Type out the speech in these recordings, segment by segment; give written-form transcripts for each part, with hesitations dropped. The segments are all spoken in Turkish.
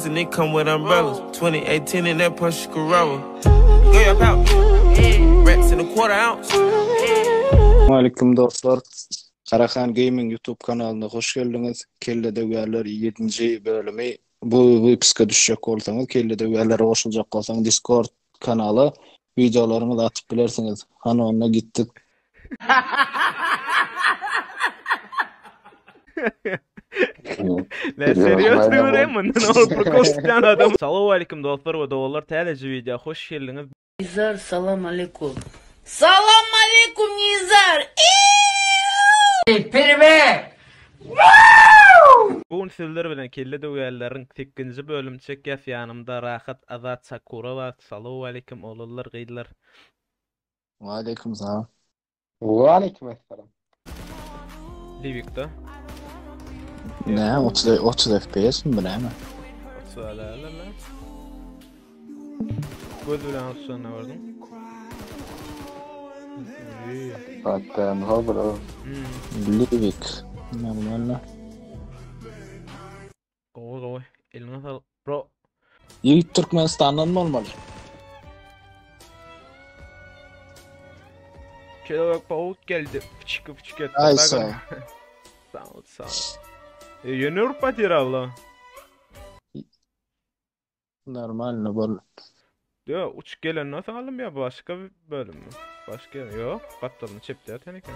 And they come with umbrellas. 2018 in that Porsche Corolla. Go your pouch. Rats in a quarter ounce. Aleyküm dostlar. Karahan Gaming YouTube kanalına hoş geldiniz. Kelle Dewgerler 7. bölümü. Bu episka düşecek olsanız Kelle Dewgerlere koşulacak olsanız Discord kanalı videolarımı da atıp bilersiniz. Hani onunla gittik. Ne seriös diyorum bundan ol prokostyan adam. Salamu aleyküm dostlar ve doğrular tədəci video hoş geldiniz. Nizar salam aleyküm. Salam aleyküm Nizar. Pirve. Bu sizler bilen Kelle Dewgerlerin 8. bölüm çekýäs yanımda Rahat Azat Sakura var. Salamu aleyküm oğullar gıydılar. Wa aleyküm selam. Wa aleyküm selam. Livik'te. Ne? 30 FPS mi bileyim? Söyle. Göz bilen sonra vurdum. Hatta muhabber o. Livik. Normal. Oy. Eline sağlık. Bro. Yiğit Türkmenistan'dan mı olmalı? Kelebek pavuk geldi. Fıçık etti. Ay sağ ol. Sağ ol. Yeni Avrupa diyor abla. Normal ne böyle? Yo uç gelen nasıl alım ya başka bir bölüm mü? Başka yok. Kattalını çepti ya teneken.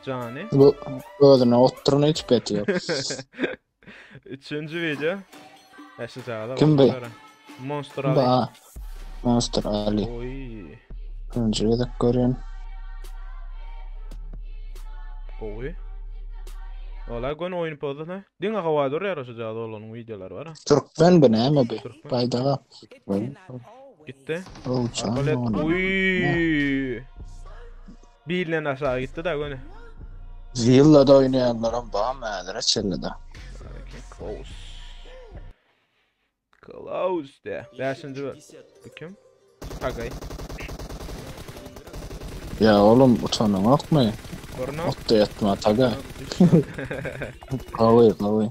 Cani. Bu ödüne oturun hiç beti yok. 3. video. Yaşayacağız. Kim bu? Monster Ali. Ba Monster Ali. Oy. Önceye de görün. Oy. Ola gün oyun pozdu ne? Dinle havadır yarışacağız olan videolar var ha. Türkmen bu ne mi be? Türkmen. Baydağı. Gitti. Oh canım. Uy. Birlen aşağı gitti de gönü. Villa'da oynayanların bağım mıdır açıldı. Klaus de. 5. Bu kim? Tagay. Ya oğlum utanın yok mu? Korna. Otta yatma taga. Kavay.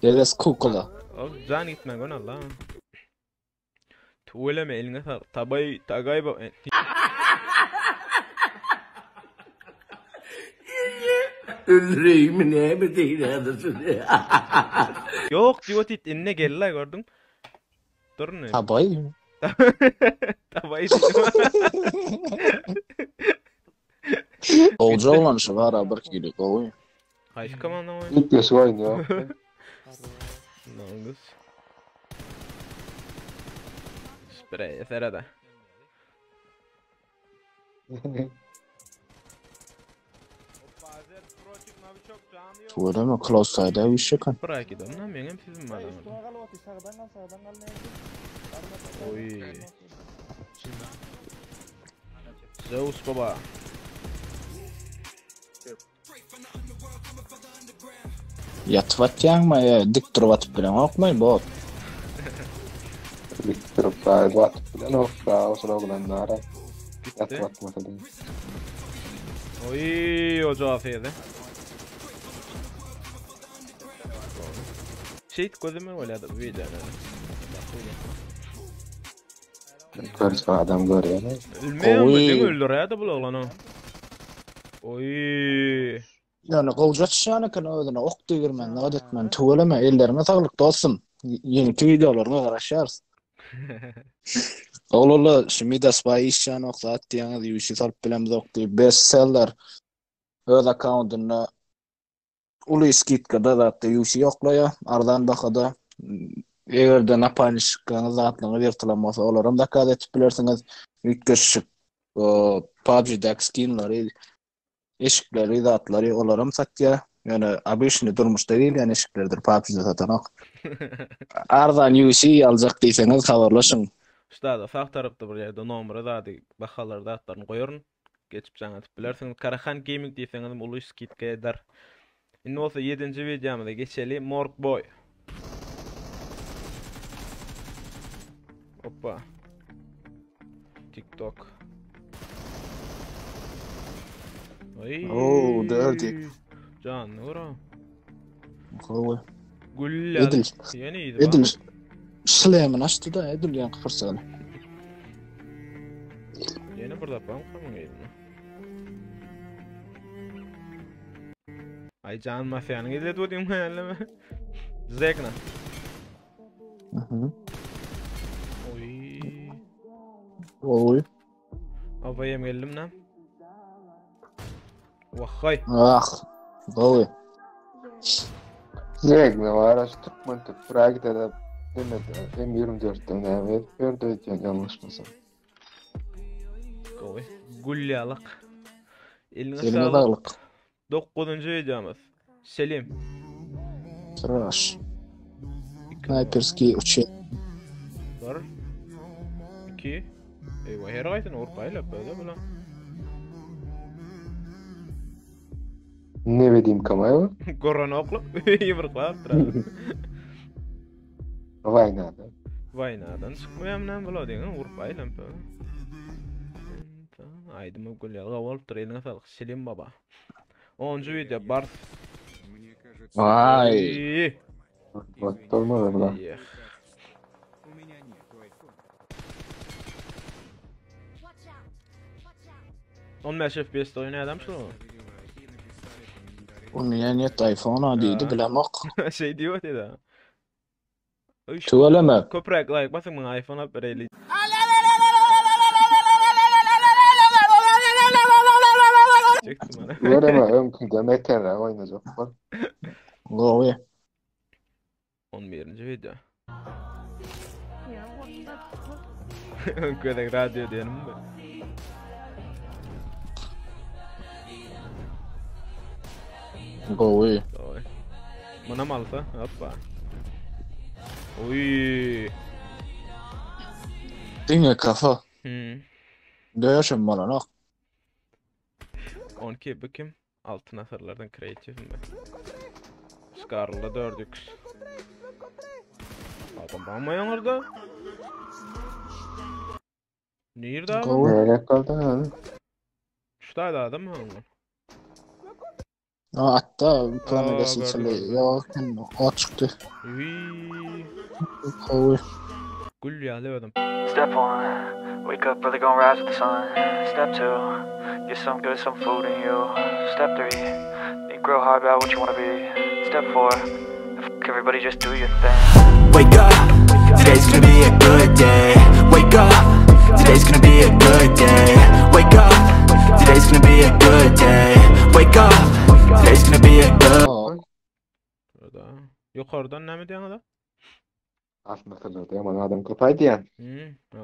Dedes kukula. O can gitme gönü Allah. Tuğleme eline sar. Tagay bu. Öldüreyim ne mi değil adasın. Yok diyor tit inne gelle gördün. Dur ne? Tabay. Tabay. Olca olan şu var haber gibi kavay. Hayır kaman ama. İlk yaşı oynuyor. Nangus. Sprey serada. Tuğda mı close side'a bir şey kan. Bırak gidelim lan benim sizin var. Oy. Zeus baba. Yatvat yanma ya dik durvat bilen okmay bot. Bitirip daha bat. Bilen o daha sonra bulan nara. Gitti. Yatmak mesela. Oy o cevap yedi. Gözüme öyle adı video. Görüş adam görüyor. Ölmeyen mi? Oy. Değil mi? Öldürüyor da bu oğlan o. Oy. Yani kolca çişanı kan ödüne ok değirmen, adetmen, tuğlama ellerine sağlık olsun. Yeni videolarına uğraşarsın. Oğlum şimdi de spy işçiğine okta attı yanı diyor. Işi sarp bilemiz okta. Bestseller. Öz account'una ulu iskitka da attı. Yuşi yokla ya. Ardan bakada. Eğer de napani şıkkağınız atlığını virtulanmasa olarım da kad etip bilirsiniz. Yükküşük PUBG'deki skinleri eşikleri, atları olarım satya. Yani abi şimdi durmuşta değil yani eşiklerdir PUBG'de satan ok. Ardan UC alacak diyseniz haberlaşın. Ustada sağ tarafta bir yerde nomera da bakalar da atlarını koyarın. Geçip sana atıp bilersiniz. Karahan Gaming diyseniz ulu iskitka eder. Şimdi olsa 7. videomda geçelim. Morg Boy. Hoppa. TikTok. Ay. Oo, dirty. Can ne var o? Kavay. Güller. Edil. Yeniydi bak. Edil. Süleyman açtı da edilýän fırsaty. Yine burada yapalım gelin. Ay can mafyanın gidip diyeyim hayalleme. Zekna. Oy. Oy. Avayım geldim lan. Vay. Ah. Oy. Zegna var, aç Türkmen Türk. Prag'da da demedi. M24'ten evet. Gördü ediyorsun yanlışmasın. Oy. Gulyalık. Eline Eline sağlık. sağlık. 9. videomuz. Selim. Tıraş. Sniperski uçuyor. 1 2 Eyvah her gaytın orpayla böyle bilen. Ne vereyim kamaya? Korona oklu. Yumruklar duradi. Vaynada. Vaynadan çıkmayam lan bula diýen urpayla böyle. Aydymy gulyaga bolup dur eline sağlık Selim baba. 10-njy video bar. Vay. Ey, Bak olmadı bulan. eh. 15 FPS oynaýadam şu. Onu yeniyet iPhone adıydı bilemek. Şey diýip dedi. Tüvelemek. Köprek like basın mı iPhone alıp bereli. Çektim bana. Göreme ömkünde metere oynayacak var. Oy. 11. video. Önkörek radyo diyelim mi? Oy. Oy. Buna mı alsa? Hoppa. Oy. Dinle kafa. Döyaşım bana nak. 12 bakayım. Altın asırlardan kreatifim ben. Scarlet'da 4x. Adam bakmayan orada. Nerede adam? Oy. Neyle kaldı ha? Şuradaydı adam mı onun? Hatta plana Aa, geçildi. gördüm. Yok, o çıktı. Uyyy. Oy. Gül ya levedim. Step one, wake up early, gonna rise with the sun. Step two, get some good, some food in you. Step three, think real hard about what you wanna be. Step four, fuck everybody, just do your thing. Wake up, today's gonna be a good day. Wake up, today's gonna be a good day. Wake up, today's gonna be a good day. Wake up, today's gonna be a good. Burada. Yukarıdan ne mi diyen adam? Aslında kızardı ama adam kapaydı ya. Ha.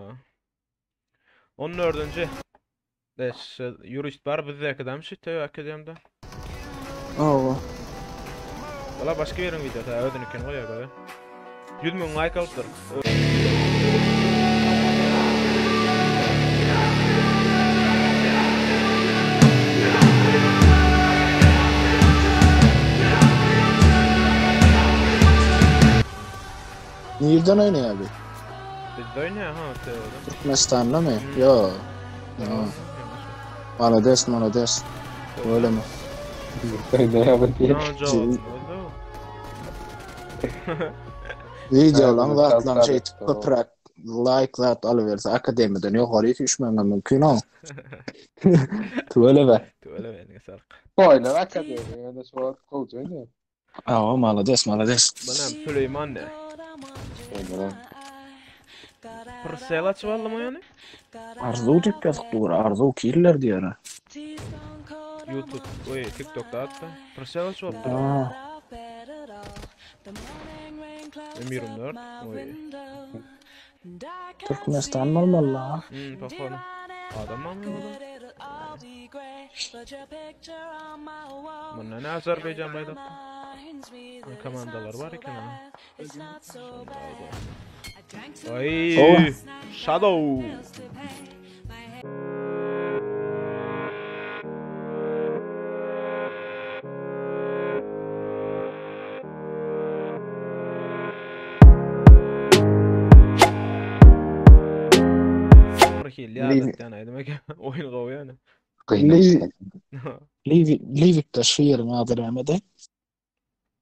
14. Deş yurist var bizde akademisi te akademide. Oo. Valla başka yerin videoda ödün iken koyar böyle. 100 bin like alıptır. Nereden oynuyor abi? Bizde oynuyor ha te öyle. Türkmenistan'da mı? Yo. Malades. Öyle mi? Ne yapayım diye. Ne cevap? Videolarını Ha, atlan tabii, şey tamam. köprak like'lar alıverse akademiden yukarıya düşmem mümkün o. Öyle be. Öyle benim sarık. Oynar akademi. Yani sonra koç oynuyor. Aa, malades. Bana Süleyman ne? Oynar. Pırsel açıvalım o yani? Arzu tüpkazık doğru. Arzu kirler diyor. YouTube, oy TikTok'ta attı. Pırsel açıvalım. Aa. M24, oy. Türkmenistan normal la. Bakalım. Adam mı bu? Bunlar ne Azerbaycan'daydı? Komandalar var iken ha. Ay, Oh. Shadow. Liyazatdan aydım ki oyun qawy yani. Kıymet. Livik şiir nadir emedi.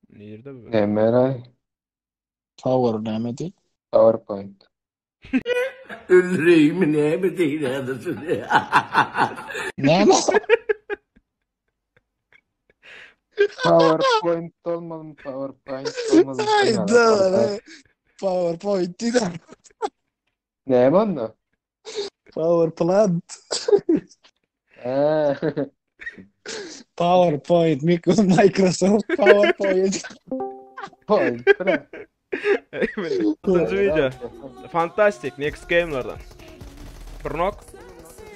Nerede bu? Emre. Power emedi. PowerPoint. Öldüreyim ne mi değil adasın? Ne? PowerPoint olmadı, PowerPoint olmadı. Hayda. PowerPoint değil. Ne mi onda? PowerPlant. Eee. PowerPoint. Microsoft PowerPoint. Point. Altıncı video. Fantastic Next Game'lardan. Pırnok.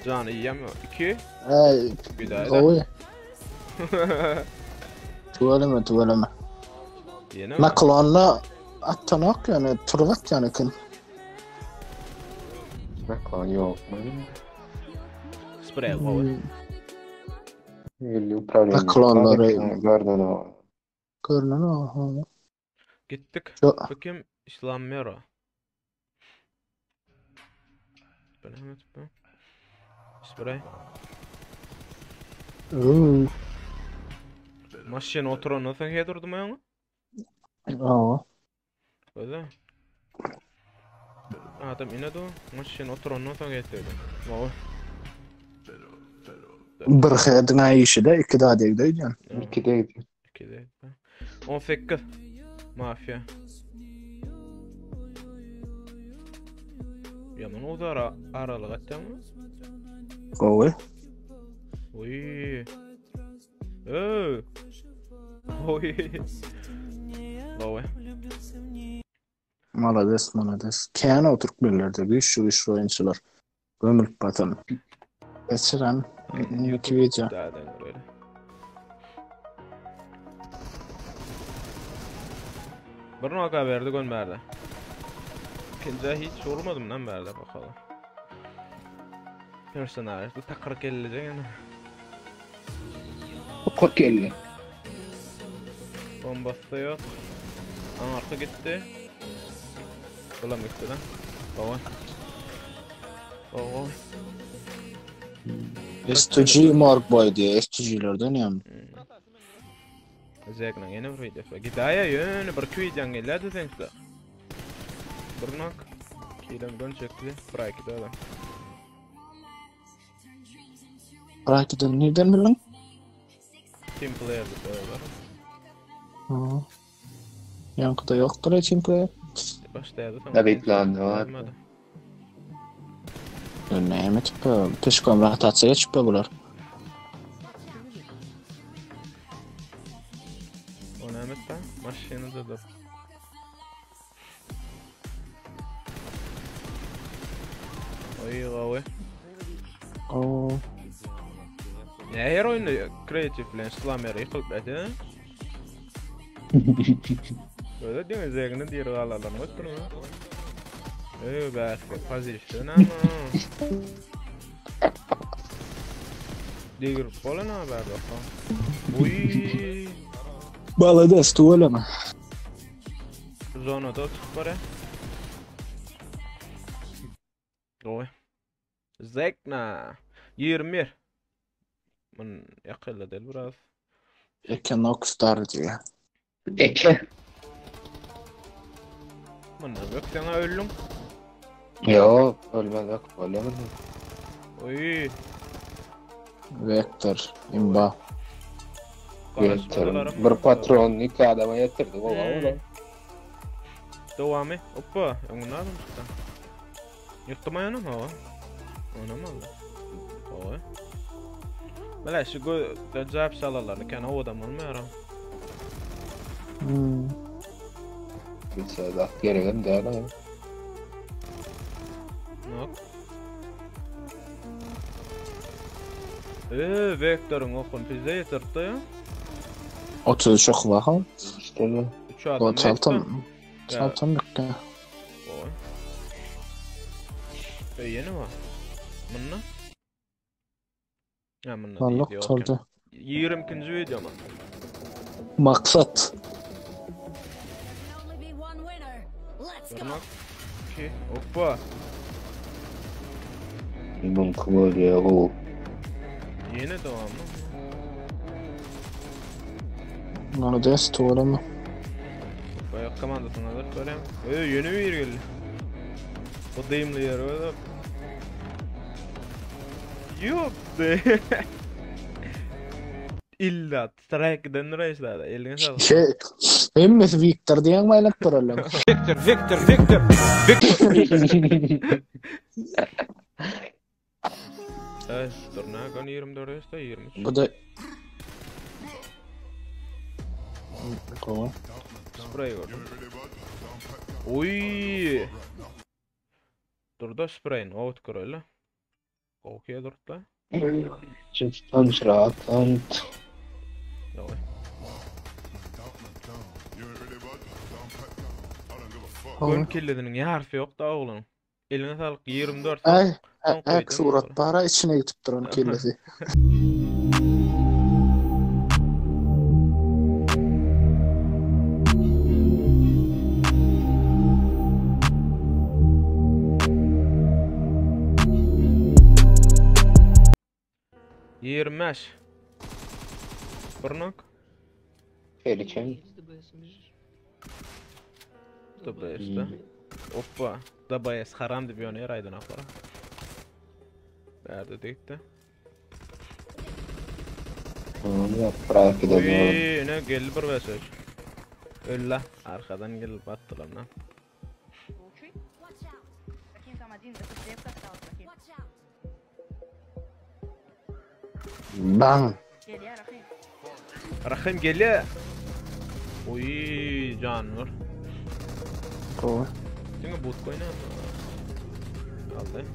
Canı yiyemiyor. 2. Ay. Bir daha da. Oy. Tuvaleme. Yine mi? Naklonla attanak yani turvat yani kim? Naklan yok mu? Sprey koy. Milli upravlение. Naklonları Gördün o. görünen o. Gittik. Yo. Bakayım İslamiyar o. Sprey. Maşin oturanı sen hedurdu mu yana? Oo. Öyle. Adam inedi o. Maşin oturanı sen getirdi. Vay. Bir xedine işi de iki daha değil diyeceğim. İkideydi. 2'de. 18. Mafya. Yaman o da aralık attı mı? Oy. Oy. Oy. Oy. Malades. Kendi oturup birlerde güçlü oyuncular. Gömülüp batan. Geçiren iki video. Dağdan böyle. Bir noka verdi gönderdi. İkinci hiç olmadım lan verdi bakalım. Personaj bu takır gelecek yani. Kokeli. Bombası yok. Arka gitti. Ulan gitti lan. Baba. Baba. STG Mark Boy diye STG'lerden yani. Zekna yine bir video. Gidaya yönü bir kuyudan geldi denkler. Bir nok. Kilem dönecekli. Bırak da adam. Rakiden nereden bilin? Team player da var. Yankıda yoktur için player. Başladı tamam. David Landa var. Ne tipi? Pişkom rahtatsaya çıkıyor bular. O ne metten? Maşini da. Oy gawe. Oo. Ya her oyunu kreatif lan Slamer yıkılıp edi. Böyle değil mi? Zegini diğer ağlarlarına götürün mü? Belki pozisyon ama. Diğer falan haber bakalım. Uy. Balades tuvaleme. Zona da tutup var ya. Oy. Zekna. 21. Bunun yakıyla değil biraz. Eken Okstar diye. Eke. Bunun yok sana öldüm. Yok. Ölmedik. Ölemedik. Oy. Vektör. İmba. Yeterim. Bir patron iki adama yetirdi. Ola. Devam et. Hoppa. Onu ne yapayım çıktı? Yıktımaya mı hava? Ona mı aldı? Oy. Bela şu cevap salarlardı. Kendi o adam olmuyor ama. Bir sayıda gereken değil ama. Yok. Vektörün okun bize yetirdi ya. 30 çok vakal. İşte mi? 3 adam. O çaltım. Çaltım yok ya. Oy. Yeni var. Bununla? Ya bununla Varlık değil. çaldı. 22. video mu? Maksat. Görmek. 2. Hoppa. Bunun kumuluya o. Yeni devamlı. Balades tuvaleme. Bayağı komandasına da söyleyeyim. Yeni bir geldi. O deyimli yer öyle. Yok de. İlla strike'den reisler eline sağlık. Şey, hemmesi Victor diyen maylap duralım. Victor. Evet, durna kan 24 yaşta 23. Bu da... Kova. Spray gördüm. Oy. Durda spray'in out köröyle. Okey durda. Just rahat. Давай. Gön kellediğinin yarfı yok da oğlum. Eline sağlık 24. Ay, Son ek surat para içine gitip duran kellesi. Yirmeş. Bırnak. Tehlikeli. Da işte. Oppa. Da bayas haram diye bir öner aydın aklara. Nerede deyip Ya bırak gidelim. Oy, ne geldi bir mesaj. Ölla arkadan gelip attılar lan. Bang. Rahim geliyor. Oy canlar. Kova. Şimdi bot koyna. Aldı.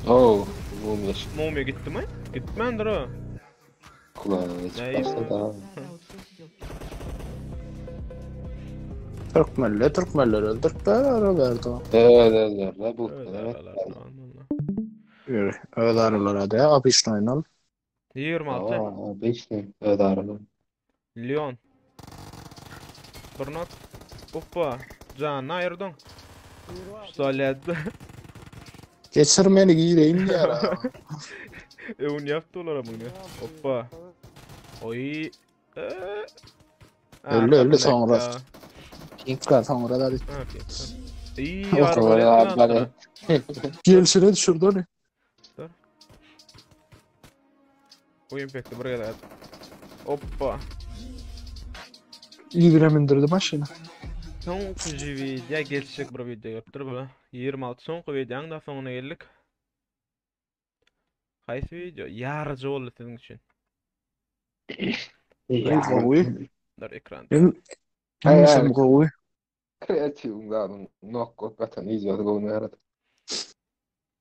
Oh, bu meş. Mumya gitti mi? Gitmendir o. Kulağına çıkarsa daha. Türkmenler öldürüp ara verdi o. Evet, bu. Evet. Öyle aralara da abişle oynal. 26. Aa, 5 ne? Evet, aralar. Leon. Bırnak. Oppa. Can ayırdın. Stolet. Geçir beni gireyim ya. Un yaptı olar bunu. Oppa. Oy. Öyle sonra. İnkar sonra da İyi Oraya böyle. gelsene düşürdü onu. Oyun pekti buraya da. Oppa. İdirem indirdi maşını. Son video geçecek bir video yaptır böyle. 26 son videonun da sonuna geldik. Kaysi video? Yarıcı oldu sizin için. Kovuy. Dur ekran. Hangisi kovuy? Kreativim zaten. Nokkot vatan iyice bunu yaradı.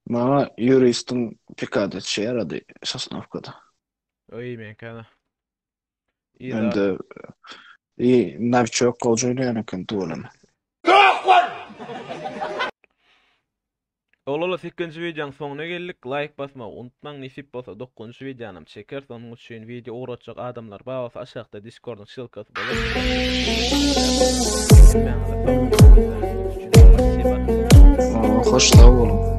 Bana Yuris'tin pek şey yaradı Sosnovka'da. Oy men kana. İyi Hem da. de iyi Navçok kolcuyla yanıkın tuğlama. Ola 8-nji videonun sonuna geldik. Like basma unutmaň. Nisip bolsa 9-nji videonyny çeker. Sonuň üçin video uğraşacak adamlar barsa aşağıda Discord'un şylkasy bolar. Hoş da oğlum.